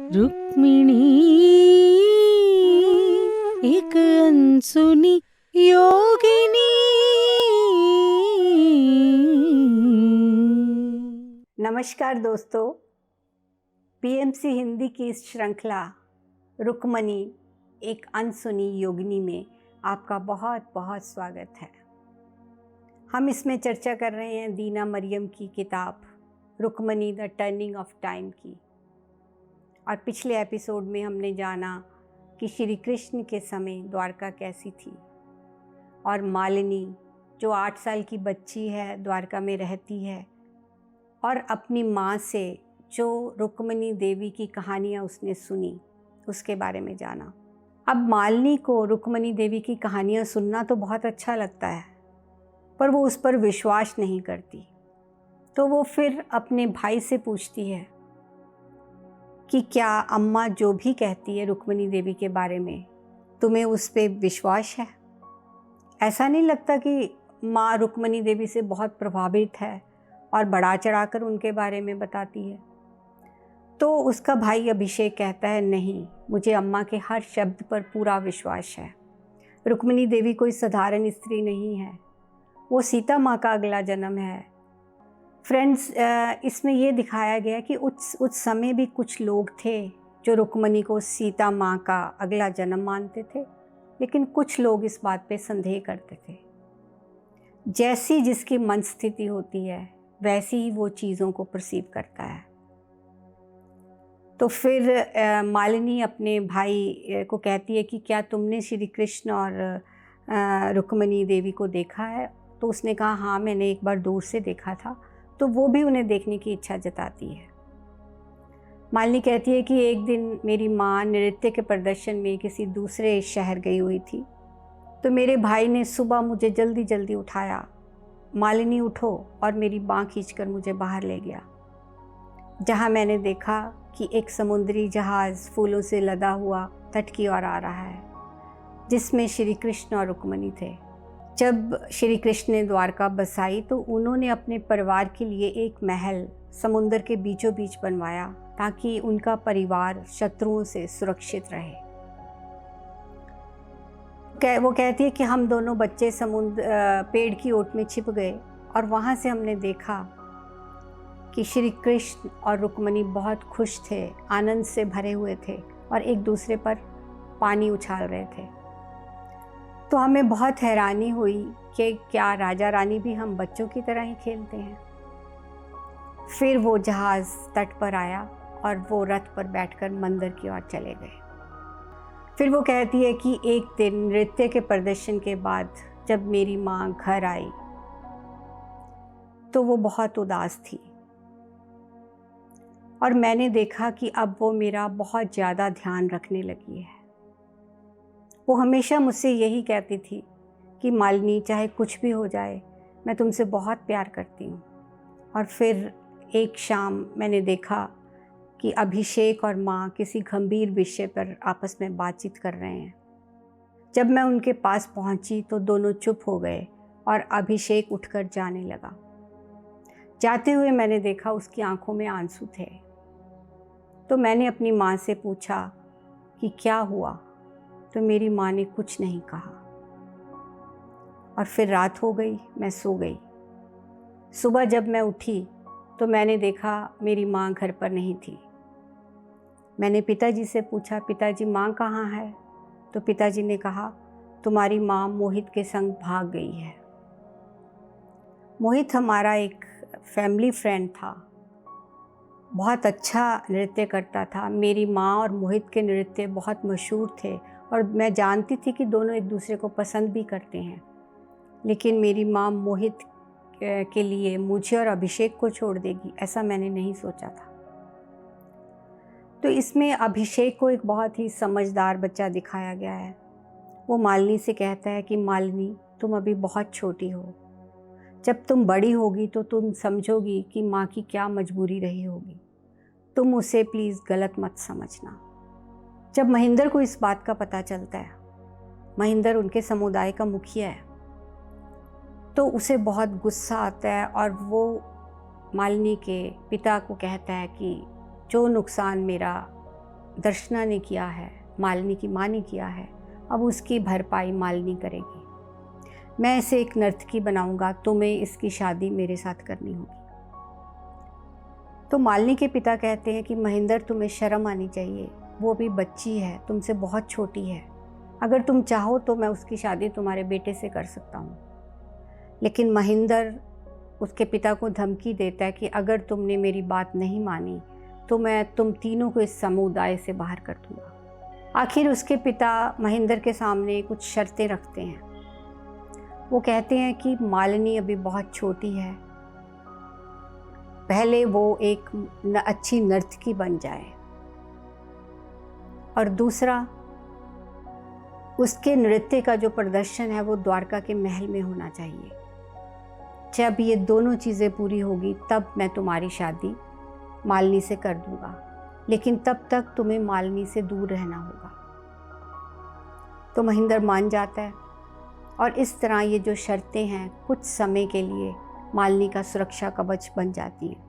रुक्मिणी एक अनसुनी योगिनी। नमस्कार दोस्तों, पीएमसी हिंदी की इस श्रृंखला रुक्मिणी एक अनसुनी योगिनी में आपका बहुत बहुत स्वागत है। हम इसमें चर्चा कर रहे हैं दीना मरियम की किताब Rukmini the turning of time की। और पिछले एपिसोड में हमने जाना कि श्री कृष्ण के समय द्वारका कैसी थी और मालिनी जो 8 साल की बच्ची है द्वारका में रहती है और अपनी माँ से जो रुक्मिणी देवी की कहानियाँ उसने सुनी उसके बारे में जाना। अब मालिनी को रुक्मिणी देवी की कहानियाँ सुनना तो बहुत अच्छा लगता है, पर वो उस पर विश्वास नहीं करती। तो वो फिर अपने भाई से पूछती है कि क्या अम्मा जो भी कहती है रुक्मिणी देवी के बारे में तुम्हें उस पर विश्वास है? ऐसा नहीं लगता कि माँ रुक्मिणी देवी से बहुत प्रभावित है और बढ़ा चढ़ाकर उनके बारे में बताती है? तो उसका भाई अभिषेक कहता है, नहीं, मुझे अम्मा के हर शब्द पर पूरा विश्वास है। रुक्मिणी देवी कोई साधारण स्त्री नहीं है, वो सीता माँ का अगला जन्म है। फ्रेंड्स, इसमें ये दिखाया गया कि उस समय भी कुछ लोग थे जो रुक्मिणी को सीता माँ का अगला जन्म मानते थे, लेकिन कुछ लोग इस बात पे संदेह करते थे। जैसी जिसकी मन स्थिति होती है वैसी ही वो चीज़ों को परसीव करता है। तो फिर मालिनी अपने भाई को कहती है कि क्या तुमने श्री कृष्ण और रुक्मिणी देवी को देखा है? तो उसने कहा, हाँ, मैंने एक बार दूर से देखा था। तो वो भी उन्हें देखने की इच्छा जताती है। मालिनी कहती है कि एक दिन मेरी माँ नृत्य के प्रदर्शन में किसी दूसरे शहर गई हुई थी, तो मेरे भाई ने सुबह मुझे जल्दी जल्दी उठाया, मालिनी उठो, और मेरी बाँह खींचकर मुझे बाहर ले गया, जहाँ मैंने देखा कि एक समुद्री जहाज़ फूलों से लदा हुआ तट की ओर आ रहा है, जिसमें श्री कृष्ण और रुक्मिणी थे। जब श्री कृष्ण ने द्वारका बसाई तो उन्होंने अपने परिवार के लिए एक महल समुद्र के बीचों बीच बनवाया ताकि उनका परिवार शत्रुओं से सुरक्षित रहे। वो कहती है कि हम दोनों बच्चे पेड़ की ओट में छिप गए और वहाँ से हमने देखा कि श्री कृष्ण और रुक्मिणी बहुत खुश थे, आनंद से भरे हुए थे और एक दूसरे पर पानी उछाल रहे थे। तो हमें बहुत हैरानी हुई कि क्या राजा रानी भी हम बच्चों की तरह ही खेलते हैं। फिर वो जहाज़ तट पर आया और वो रथ पर बैठकर मंदिर की ओर चले गए। फिर वो कहती है कि एक दिन नृत्य के प्रदर्शन के बाद जब मेरी माँ घर आई तो वो बहुत उदास थी और मैंने देखा कि अब वो मेरा बहुत ज़्यादा ध्यान रखने लगी है। वो हमेशा मुझसे यही कहती थी कि मालिनी, चाहे कुछ भी हो जाए, मैं तुमसे बहुत प्यार करती हूँ। और फिर एक शाम मैंने देखा कि अभिषेक और माँ किसी गंभीर विषय पर आपस में बातचीत कर रहे हैं। जब मैं उनके पास पहुँची तो दोनों चुप हो गए और अभिषेक उठकर जाने लगा। जाते हुए मैंने देखा उसकी आंखों में आंसू थे। तो मैंने अपनी माँ से पूछा कि क्या हुआ? तो मेरी माँ ने कुछ नहीं कहा और फिर रात हो गई, मैं सो गई। सुबह जब मैं उठी तो मैंने देखा मेरी माँ घर पर नहीं थी। मैंने पिताजी से पूछा, पिताजी, माँ कहाँ है? तो पिताजी ने कहा, तुम्हारी माँ मोहित के संग भाग गई है। मोहित हमारा एक फैमिली फ्रेंड था, बहुत अच्छा नृत्य करता था। मेरी माँ और मोहित के नृत्य बहुत मशहूर थे और मैं जानती थी कि दोनों एक दूसरे को पसंद भी करते हैं, लेकिन मेरी माँ मोहित के लिए मुझे और अभिषेक को छोड़ देगी, ऐसा मैंने नहीं सोचा था। तो इसमें अभिषेक को एक बहुत ही समझदार बच्चा दिखाया गया है। वो मालिनी से कहता है कि मालिनी, तुम अभी बहुत छोटी हो, जब तुम बड़ी होगी तो तुम समझोगी कि माँ की क्या मजबूरी रही होगी। तुम उसे प्लीज़ गलत मत समझना। जब महेंद्र को इस बात का पता चलता है, महेंद्र उनके समुदाय का मुखिया है, तो उसे बहुत गुस्सा आता है और वो मालिनी के पिता को कहता है कि जो नुकसान मेरा दर्शना ने किया है, मालिनी की माँ ने किया है, अब उसकी भरपाई मालिनी करेगी। मैं इसे एक नर्तकी बनाऊंगा, तुम्हें इसकी शादी मेरे साथ करनी होगी। तो मालिनी के पिता कहते हैं कि महेंद्र, तुम्हें शर्म आनी चाहिए, वो अभी बच्ची है, तुमसे बहुत छोटी है। अगर तुम चाहो तो मैं उसकी शादी तुम्हारे बेटे से कर सकता हूँ। लेकिन महेंद्र उसके पिता को धमकी देता है कि अगर तुमने मेरी बात नहीं मानी तो मैं तुम तीनों को इस समुदाय से बाहर कर दूंगा। आखिर उसके पिता महेंद्र के सामने कुछ शर्तें रखते हैं। वो कहते हैं कि मालिनी अभी बहुत छोटी है, पहले वो एक अच्छी नर्तकी बन जाए, और दूसरा उसके नृत्य का जो प्रदर्शन है वो द्वारका के महल में होना चाहिए। जब ये दोनों चीज़ें पूरी होगी तब मैं तुम्हारी शादी मालिनी से कर दूंगा, लेकिन तब तक तुम्हें मालिनी से दूर रहना होगा। तो महेंद्र मान जाता है और इस तरह ये जो शर्तें हैं कुछ समय के लिए मालिनी का सुरक्षा कवच बन जाती हैं।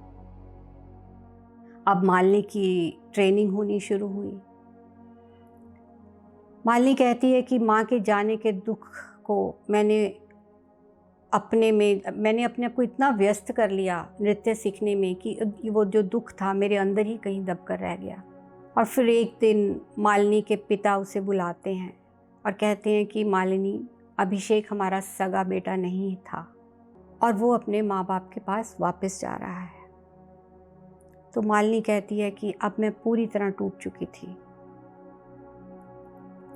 अब मालिनी की ट्रेनिंग होनी शुरू हुई। मालिनी कहती है कि माँ के जाने के दुख को मैंने अपने आप को इतना व्यस्त कर लिया नृत्य सीखने में कि वो जो दुख था मेरे अंदर ही कहीं दब कर रह गया। और फिर एक दिन मालिनी के पिता उसे बुलाते हैं और कहते हैं कि मालिनी, अभिषेक हमारा सगा बेटा नहीं था और वो अपने माँ बाप के पास वापस जा रहा है। तो मालिनी कहती है कि अब मैं पूरी तरह टूट चुकी थी।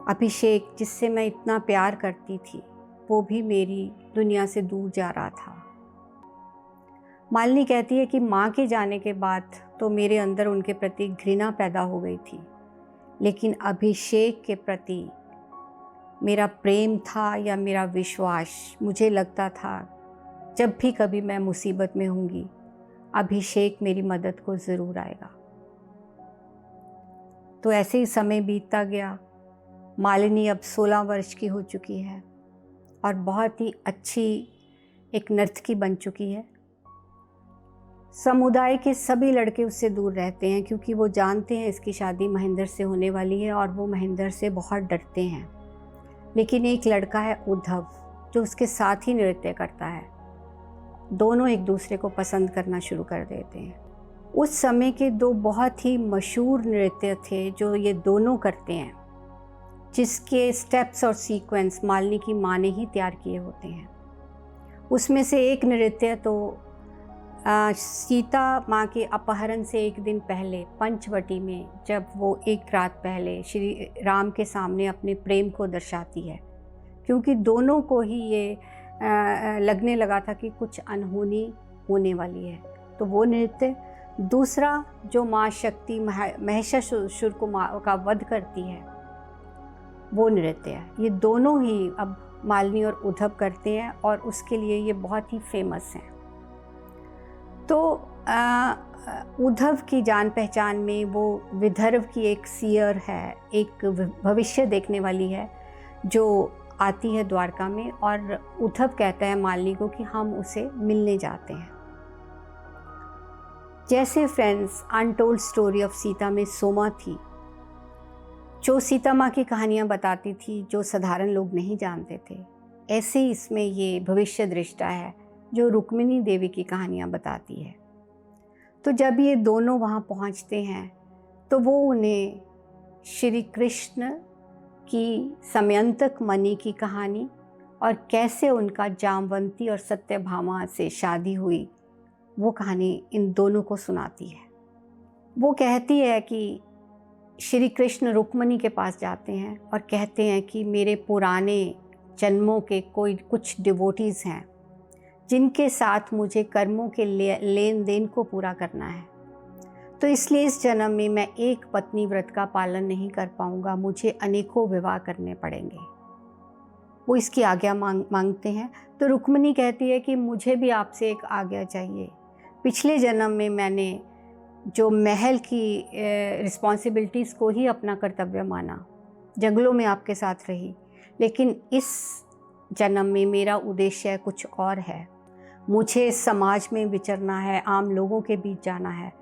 अभिषेक, जिससे मैं इतना प्यार करती थी, वो भी मेरी दुनिया से दूर जा रहा था। मालिनी कहती है कि माँ के जाने के बाद तो मेरे अंदर उनके प्रति घृणा पैदा हो गई थी, लेकिन अभिषेक के प्रति मेरा प्रेम था या मेरा विश्वास, मुझे लगता था जब भी कभी मैं मुसीबत में होंगी अभिषेक मेरी मदद को ज़रूर आएगा। तो ऐसे ही समय बीतता गया। मालिनी अब 16 वर्ष की हो चुकी है और बहुत ही अच्छी एक नर्तकी बन चुकी है। समुदाय के सभी लड़के उससे दूर रहते हैं क्योंकि वो जानते हैं इसकी शादी महेंद्र से होने वाली है और वो महेंद्र से बहुत डरते हैं। लेकिन एक लड़का है उद्धव, जो उसके साथ ही नृत्य करता है। दोनों एक दूसरे को पसंद करना शुरू कर देते हैं। उस समय के दो बहुत ही मशहूर नृत्य थे जो ये दोनों करते हैं, जिसके स्टेप्स और सीक्वेंस मालिनी की माँ ने ही तैयार किए होते हैं। उसमें से एक नृत्य तो सीता माँ के अपहरण से एक दिन पहले पंचवटी में, जब वो एक रात पहले श्री राम के सामने अपने प्रेम को दर्शाती है, क्योंकि दोनों को ही ये लगने लगा था कि कुछ अनहोनी होने वाली है। तो वो नृत्य। दूसरा जो माँ शक्ति महिषासुर का वध करती है, वो नृत्य है। ये दोनों ही अब मालिनी और उद्धव करते हैं और उसके लिए ये बहुत ही फेमस हैं। तो उद्धव की जान पहचान में वो विदर्भ की एक सीयर है, एक भविष्य देखने वाली है, जो आती है द्वारका में, और उद्धव कहता है मालिनी को कि हम उसे मिलने जाते हैं। जैसे friends untold story of Sita में सोमा थी, जो सीता माँ की कहानियाँ बताती थी जो साधारण लोग नहीं जानते थे, ऐसे ही इसमें ये भविष्य दृष्टा है जो रुक्मिणी देवी की कहानियाँ बताती है। तो जब ये दोनों वहाँ पहुँचते हैं तो वो उन्हें श्री कृष्ण की समयंतक मणि की कहानी और कैसे उनका जामवंती और सत्यभामा से शादी हुई, वो कहानी इन दोनों को सुनाती है। वो कहती है कि श्री कृष्ण रुक्मिणी के पास जाते हैं और कहते हैं कि मेरे पुराने जन्मों के कुछ डिवोटीज़ हैं जिनके साथ मुझे कर्मों के लेन देन को पूरा करना है, तो इसलिए इस जन्म में मैं एक पत्नी व्रत का पालन नहीं कर पाऊंगा, मुझे अनेकों विवाह करने पड़ेंगे। वो इसकी आज्ञा मांगते हैं। तो रुक्मिणी कहती है कि मुझे भी आपसे एक आज्ञा चाहिए। पिछले जन्म में मैंने जो महल की रिस्पॉन्सिबिलिटीज़ को ही अपना कर्तव्य माना, जंगलों में आपके साथ रही, लेकिन इस जन्म में मेरा उद्देश्य कुछ और है। मुझे समाज में विचरना है, आम लोगों के बीच जाना है।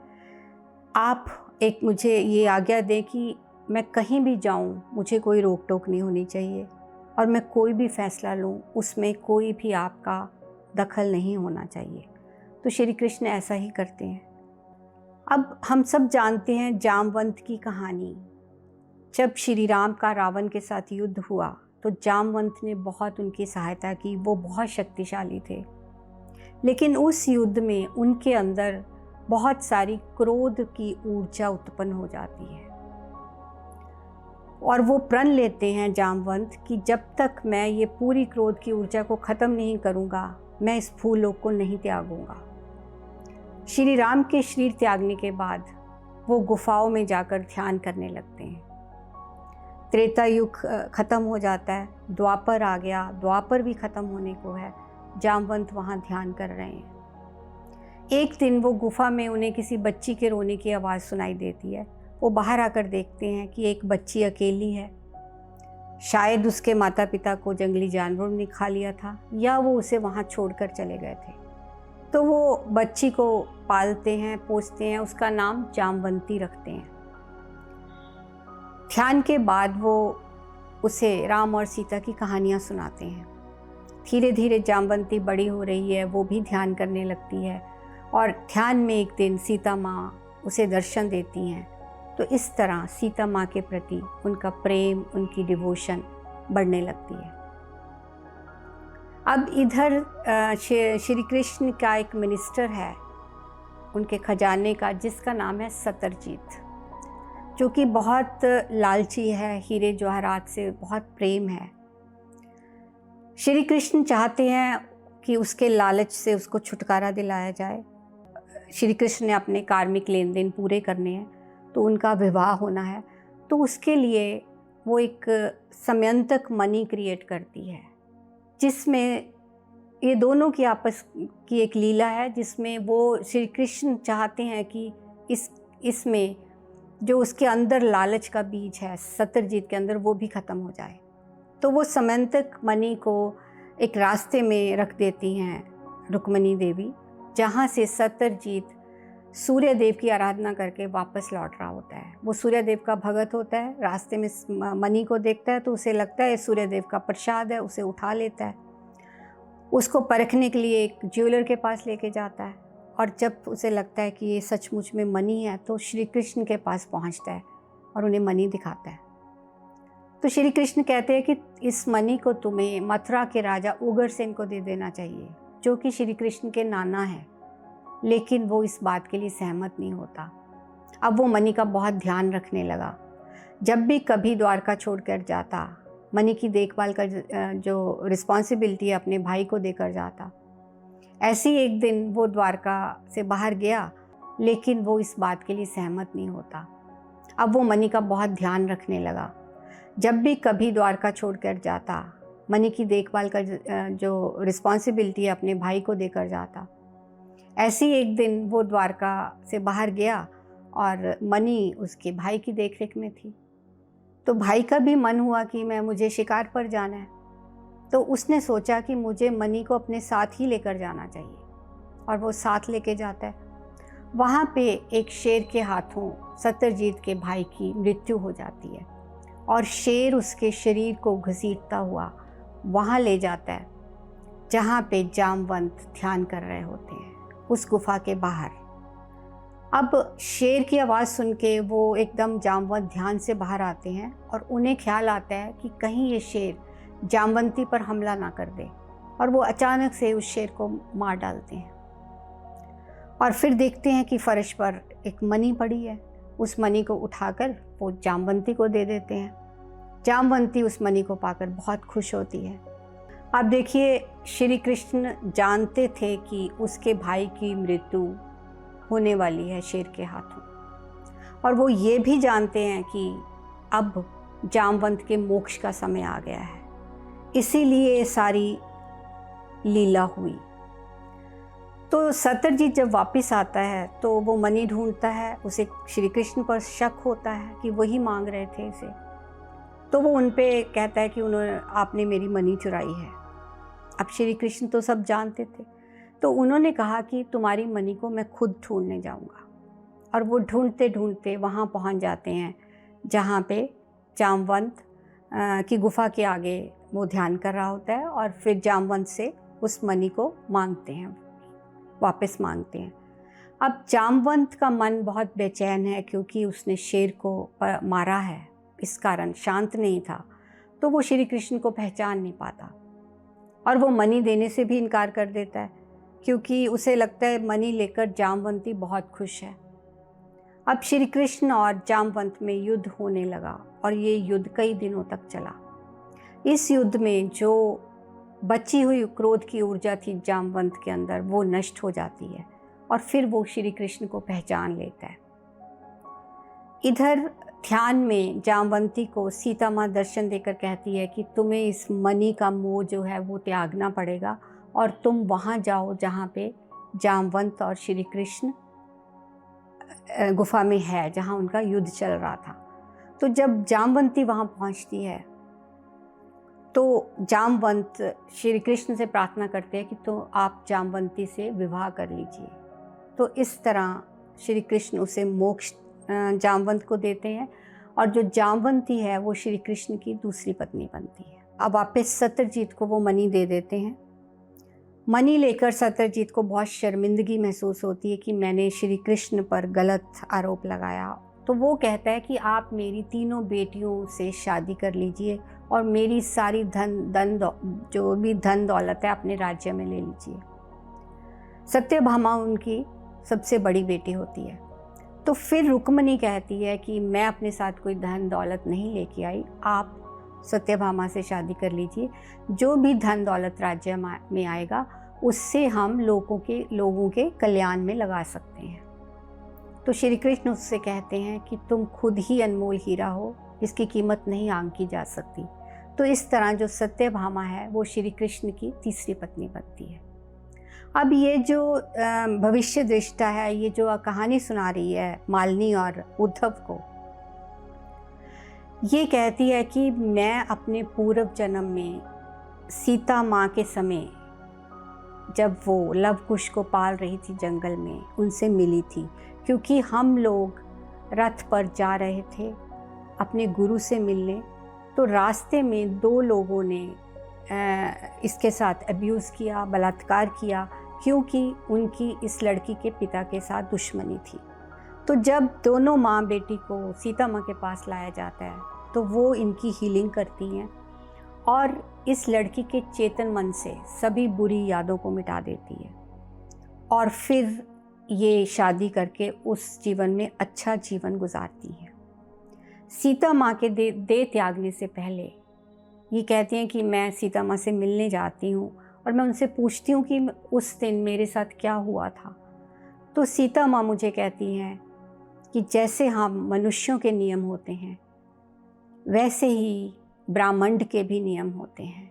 आप एक मुझे ये आज्ञा दें कि मैं कहीं भी जाऊं, मुझे कोई रोक टोक नहीं होनी चाहिए और मैं कोई भी फ़ैसला लूं उसमें कोई भी आपका दखल नहीं होना चाहिए। तो श्री कृष्ण ऐसा ही करते हैं। अब हम सब जानते हैं जामवंत की कहानी। जब श्री राम का रावण के साथ युद्ध हुआ तो जामवंत ने बहुत उनकी सहायता की। वो बहुत शक्तिशाली थे, लेकिन उस युद्ध में उनके अंदर बहुत सारी क्रोध की ऊर्जा उत्पन्न हो जाती है और वो प्रण लेते हैं जामवंत कि जब तक मैं ये पूरी क्रोध की ऊर्जा को ख़त्म नहीं करूँगा, मैं इस भूलोक को नहीं त्यागूंगा। श्री राम के शरीर त्यागने के बाद वो गुफाओं में जाकर ध्यान करने लगते हैं। त्रेता युग ख़त्म हो जाता है, द्वापर आ गया, द्वापर भी ख़त्म होने को है। जामवंत वहाँ ध्यान कर रहे हैं। एक दिन वो गुफा में उन्हें किसी बच्ची के रोने की आवाज़ सुनाई देती है। वो बाहर आकर देखते हैं कि एक बच्ची अकेली है। शायद उसके माता पिता को जंगली जानवरों ने खा लिया था या वो उसे वहाँ छोड़कर चले गए थे। तो वो बच्ची को पालते हैं, पोसते हैं, उसका नाम जामवंती रखते हैं। ध्यान के बाद वो उसे राम और सीता की कहानियाँ सुनाते हैं। धीरे धीरे जामवंती बड़ी हो रही है, वो भी ध्यान करने लगती है और ध्यान में एक दिन सीता माँ उसे दर्शन देती हैं। तो इस तरह सीता माँ के प्रति उनका प्रेम, उनकी डिवोशन बढ़ने लगती है। अब इधर श्री कृष्ण का एक मिनिस्टर है उनके खजाने का, जिसका नाम है सतरजीत, जो कि बहुत लालची है, हीरे जवाहरात से बहुत प्रेम है। श्री कृष्ण चाहते हैं कि उसके लालच से उसको छुटकारा दिलाया जाए। श्री कृष्ण ने अपने कार्मिक लेन देन पूरे करने हैं, तो उनका विवाह होना है। तो उसके लिए वो एक समयंतक मणि क्रिएट करती है, जिसमें ये दोनों की आपस की एक लीला है, जिसमें वो श्री कृष्ण चाहते हैं कि इसमें जो उसके अंदर लालच का बीज है सतरजीत के अंदर, वो भी ख़त्म हो जाए। तो वो समयंतक मणि को एक रास्ते में रख देती हैं रुक्मणी देवी, जहाँ से सतरजीत सूर्य देव की आराधना करके वापस लौट रहा होता है। वो सूर्य देव का भगत होता है, रास्ते में मणि को देखता है तो उसे लगता है सूर्य देव का प्रसाद है, उसे उठा लेता है। उसको परखने के लिए एक ज्वेलर के पास लेके जाता है और जब उसे लगता है कि ये सचमुच में मणि है तो श्री कृष्ण के पास पहुंचता है और उन्हें मणि दिखाता है। तो श्री कृष्ण कहते हैं कि इस मणि को तुम्हें मथुरा के राजा उग्रसेन को दे देना चाहिए, जो कि श्री कृष्ण के नाना है। लेकिन वो इस बात के लिए सहमत नहीं होता। अब वो मणि का बहुत ध्यान रखने लगा। जब भी कभी द्वारका छोड़कर जाता, मणि की देखभाल का जो रिस्पॉन्सिबिलिटी है अपने भाई को देकर जाता। ऐसे ही एक दिन वो द्वारका से बाहर गया, लेकिन वो इस बात के लिए सहमत नहीं होता। अब वो मणि का बहुत ध्यान रखने लगा। जब भी कभी द्वारका छोड़कर जाता, मणि की देखभाल का जो रिस्पॉन्सिबिलिटी है अपने भाई को देकर जाता। ऐसे ही एक दिन वो द्वारका से बाहर गया और मणि उसके भाई की देखरेख में थी। तो भाई का भी मन हुआ कि मुझे शिकार पर जाना है। तो उसने सोचा कि मुझे मणि को अपने साथ ही लेकर जाना चाहिए और वो साथ लेके जाता है। वहाँ पे एक शेर के हाथों सतरजीत के भाई की मृत्यु हो जाती है और शेर उसके शरीर को घसीटता हुआ वहाँ ले जाता है जहाँ पे जामवंत ध्यान कर रहे होते हैं, उस गुफा के बाहर। अब शेर की आवाज़ सुन के वो एकदम जामवंत ध्यान से बाहर आते हैं और उन्हें ख्याल आता है कि कहीं ये शेर जामवंती पर हमला ना कर दे, और वो अचानक से उस शेर को मार डालते हैं। और फिर देखते हैं कि फर्श पर एक मणि पड़ी है। उस मणि को उठाकर वो जामवंती को दे देते हैं। जामवंती उस मणि को पाकर बहुत खुश होती है। अब देखिए, श्री कृष्ण जानते थे कि उसके भाई की मृत्यु होने वाली है शेर के हाथों, और वो ये भी जानते हैं कि अब जामवंत के मोक्ष का समय आ गया है। इसीलिए ये सारी लीला हुई। तो सतरजीत जब वापस आता है तो वो मणि ढूंढता है। उसे श्री कृष्ण पर शक होता है कि वही मांग रहे थे इसे। तो वो उन पे कहता है कि आपने मेरी मणि चुराई है। अब श्री कृष्ण तो सब जानते थे, तो उन्होंने कहा कि तुम्हारी मणि को मैं खुद ढूंढने जाऊंगा। और वो ढूंढते ढूंढते वहाँ पहुँच जाते हैं जहाँ पे जामवंत की गुफा के आगे वो ध्यान कर रहा होता है, और फिर जामवंत से उस मणि को मांगते हैं, वापस मांगते हैं। अब जामवंत का मन बहुत बेचैन है क्योंकि उसने शेर को मारा है, इस कारण शांत नहीं था, तो वो श्री कृष्ण को पहचान नहीं पाता और वो मणि देने से भी इनकार कर देता है क्योंकि उसे लगता है मणि लेकर जामवंती बहुत खुश है। अब श्री कृष्ण और जामवंत में युद्ध होने लगा और ये युद्ध कई दिनों तक चला। इस युद्ध में जो बची हुई क्रोध की ऊर्जा थी जामवंत के अंदर, वो नष्ट हो जाती है और फिर वो श्री कृष्ण को पहचान लेता है। इधर ध्यान में जामवंती को सीता माँ दर्शन देकर कहती है कि तुम्हें इस मणि का मोह जो है वो त्यागना पड़ेगा और तुम वहाँ जाओ जहाँ पे जामवंत और श्री कृष्ण गुफा में है, जहाँ उनका युद्ध चल रहा था। तो जब जामवंती वहाँ पहुँचती है तो जामवंत श्री कृष्ण से प्रार्थना करते हैं कि तो आप जामवंती से विवाह कर लीजिए। तो इस तरह श्री कृष्ण उसे मोक्ष जामवंत को देते हैं और जो जामवंती है वो श्री कृष्ण की दूसरी पत्नी बनती है। अब वापस सत्यजीत को वो मणि दे देते हैं। मणि लेकर सत्यजीत को बहुत शर्मिंदगी महसूस होती है कि मैंने श्री कृष्ण पर गलत आरोप लगाया। तो वो कहता है कि आप मेरी तीनों बेटियों से शादी कर लीजिए और मेरी सारी जो भी धन दौलत है अपने राज्य में ले लीजिए। सत्यभामा उनकी सबसे बड़ी बेटी होती है। तो फिर रुक्मणी कहती है कि मैं अपने साथ कोई धन दौलत नहीं लेके आई, आप सत्यभामा से शादी कर लीजिए। जो भी धन दौलत राज्य में आएगा उससे हम लोगों के कल्याण में लगा सकते हैं। तो श्री कृष्ण उससे कहते हैं कि तुम खुद ही अनमोल हीरा हो, इसकी कीमत नहीं आंकी जा सकती। तो इस तरह जो सत्यभामा है वो श्री कृष्ण की तीसरी पत्नी बनती है। अब ये जो भविष्य दृष्टा है, ये जो कहानी सुना रही है मालिनी और उद्धव को, ये कहती है कि मैं अपने पूर्व जन्म में सीता माँ के समय जब वो लव कुश को पाल रही थी जंगल में, उनसे मिली थी। क्योंकि हम लोग रथ पर जा रहे थे अपने गुरु से मिलने, तो रास्ते में दो लोगों ने इसके साथ अब्यूज़ किया, बलात्कार किया, क्योंकि उनकी इस लड़की के पिता के साथ दुश्मनी थी। तो जब दोनों माँ बेटी को सीता माँ के पास लाया जाता है तो वो इनकी हीलिंग करती हैं और इस लड़की के चेतन मन से सभी बुरी यादों को मिटा देती है और फिर ये शादी करके उस जीवन में अच्छा जीवन गुजारती है। सीता माँ के दे त्यागने से पहले ये कहती हैं कि मैं सीता माँ से मिलने जाती हूँ और मैं उनसे पूछती हूँ कि उस दिन मेरे साथ क्या हुआ था। तो सीता माँ मुझे कहती हैं कि जैसे हम मनुष्यों के नियम होते हैं वैसे ही ब्रह्मांड के भी नियम होते हैं।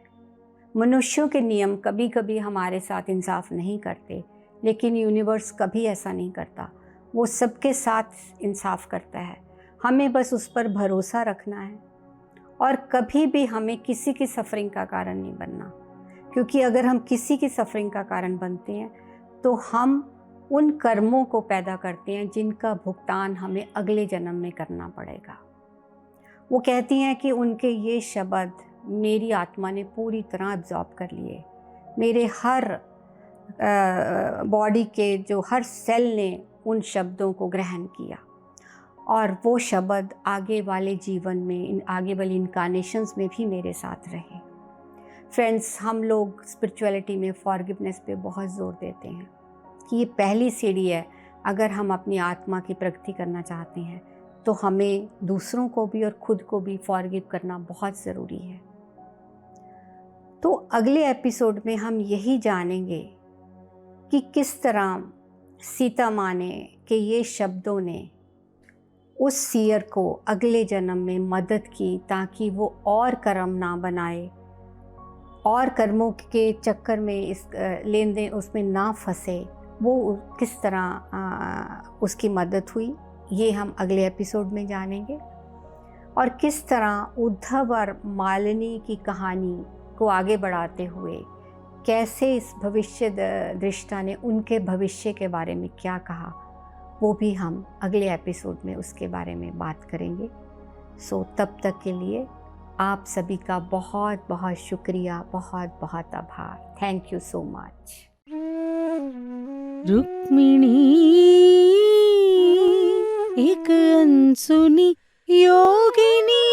मनुष्यों के नियम कभी कभी हमारे साथ इंसाफ नहीं करते, लेकिन यूनिवर्स कभी ऐसा नहीं करता, वो सबके साथ इंसाफ करता है। हमें बस उस पर भरोसा रखना है और कभी भी हमें किसी की सफरिंग का कारण नहीं बनना, क्योंकि अगर हम किसी की सफरिंग का कारण बनते हैं तो हम उन कर्मों को पैदा करते हैं जिनका भुगतान हमें अगले जन्म में करना पड़ेगा। वो कहती हैं कि उनके ये शब्द मेरी आत्मा ने पूरी तरह अब्जॉर्ब कर लिए। मेरे हर बॉडी के जो हर सेल ने उन शब्दों को ग्रहण किया और वो शब्द आगे वाले जीवन में, आगे वाली इनकारनेशंस में भी मेरे साथ रहे। फ्रेंड्स, हम लोग स्पिरिचुअलिटी में फॉरगिवनेस पे बहुत ज़ोर देते हैं कि ये पहली सीढ़ी है। अगर हम अपनी आत्मा की प्रगति करना चाहते हैं तो हमें दूसरों को भी और खुद को भी फॉरगिव करना बहुत ज़रूरी है। तो अगले एपिसोड में हम यही जानेंगे कि किस तरह सीता माँ ने के ये शब्दों ने उस सियर को अगले जन्म में मदद की ताकि वो और कर्म ना बनाए और कर्मों के चक्कर में इस लेन देन उसमें ना फंसे। वो किस तरह उसकी मदद हुई, ये हम अगले एपिसोड में जानेंगे। और किस तरह उद्धव और मालिनी की कहानी को आगे बढ़ाते हुए कैसे इस भविष्य दृष्टा ने उनके भविष्य के बारे में क्या कहा वो भी हम अगले एपिसोड में उसके बारे में बात करेंगे। सो तब तक के लिए आप सभी का बहुत बहुत शुक्रिया, बहुत बहुत आभार। Thank you so much. Rukmini एक अनसुनी योगिनी।